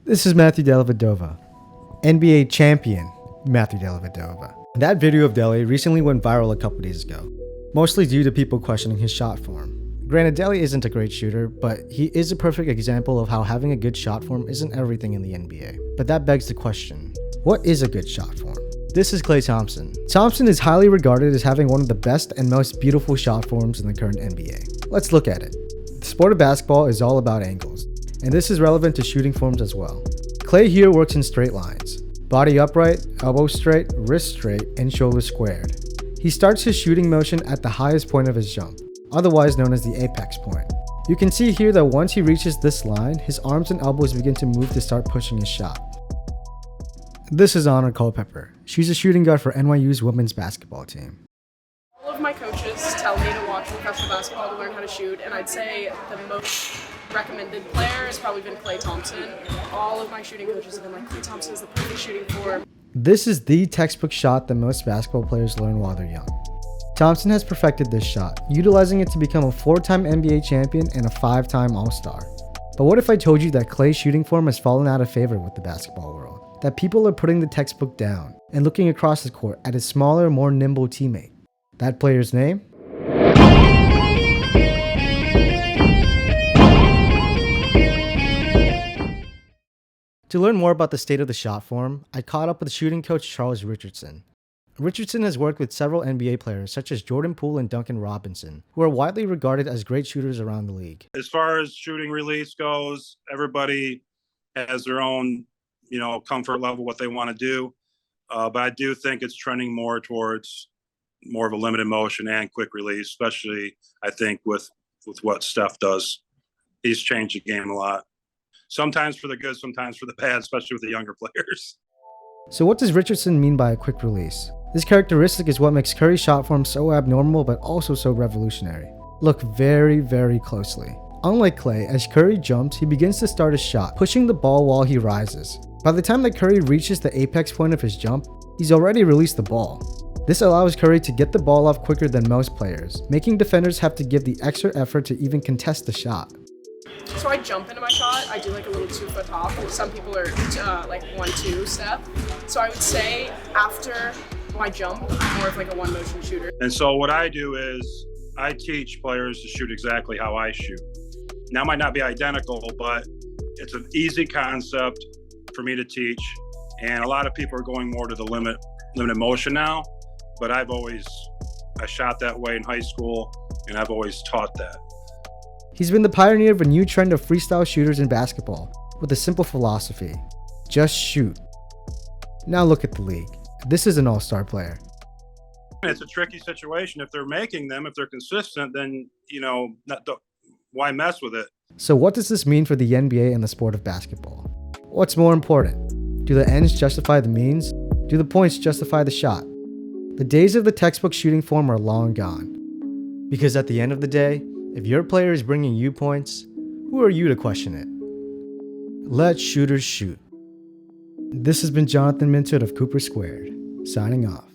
This is Matthew Dellavedova, NBA champion Matthew Dellavedova. That video of Delly recently went viral a couple days ago, mostly due to people questioning his shot form. Granted, Delly isn't a great shooter, but he is a perfect example of how having a good shot form isn't everything in the NBA. But that begs the question, what is a good shot form? This is Klay Thompson. Thompson is highly regarded as having one of the best and most beautiful shot forms in the current NBA. Let's look at it. The sport of basketball is all about angles, and this is relevant to shooting forms as well. Klay here works in straight lines. Body upright, elbow straight, wrist straight, and shoulder squared. He starts his shooting motion at the highest point of his jump, otherwise known as the apex point. You can see here that once he reaches this line, his arms and elbows begin to move to start pushing his shot. This is Honor Culpepper. She's a shooting guard for NYU's women's basketball team. All of my coaches tell me to watch professional basketball to learn how to shoot, and I'd say the most recommended player has probably been Klay Thompson. All of my shooting coaches have been like, Klay Thompson is the perfect shooting form. This is the textbook shot that most basketball players learn while they're young. Thompson has perfected this shot, utilizing it to become a 4-time NBA champion and a 5-time All-Star. But what if I told you that Klay's shooting form has fallen out of favor with the basketball world? That people are putting the textbook down and looking across the court at his smaller, more nimble teammate. That player's name? To learn more about the state of the shot form, I caught up with shooting coach Charles Richardson. Richardson has worked with several NBA players such as Jordan Poole and Duncan Robinson, who are widely regarded as great shooters around the league. As far as shooting release goes, everybody has their own, comfort level, what they want to do. But I do think it's trending more towards more of a limited motion and quick release, especially I think with what Steph does. He's changed the game a lot. Sometimes for the good, sometimes for the bad, especially with the younger players. So what does Richardson mean by a quick release? This characteristic is what makes Curry's shot form so abnormal but also so revolutionary. Look very, very closely. Unlike Klay, as Curry jumps, he begins to start his shot, pushing the ball while he rises. By the time that Curry reaches the apex point of his jump, he's already released the ball. This allows Curry to get the ball off quicker than most players, making defenders have to give the extra effort to even contest the shot. So I jump into my shot, I do like a little 2-foot hop, which some people are like 1-2 step. So I would say after my jump, I'm more of like a one motion shooter. And so what I do is I teach players to shoot exactly how I shoot. Now it might not be identical, but it's an easy concept for me to teach. And a lot of people are going more to the limited motion now, but I shot that way in high school and I've always taught that. He's been the pioneer of a new trend of freestyle shooters in basketball, with a simple philosophy: just shoot. Now look at the league. This is an all-star player. It's a tricky situation. If they're making them, if they're consistent, then, why mess with it? So what does this mean for the NBA and the sport of basketball? What's more important? Do the ends justify the means? Do the points justify the shot? The days of the textbook shooting form are long gone. Because at the end of the day, if your player is bringing you points, who are you to question it? Let shooters shoot. This has been Jonathan Mintot of Cooper Squared, signing off.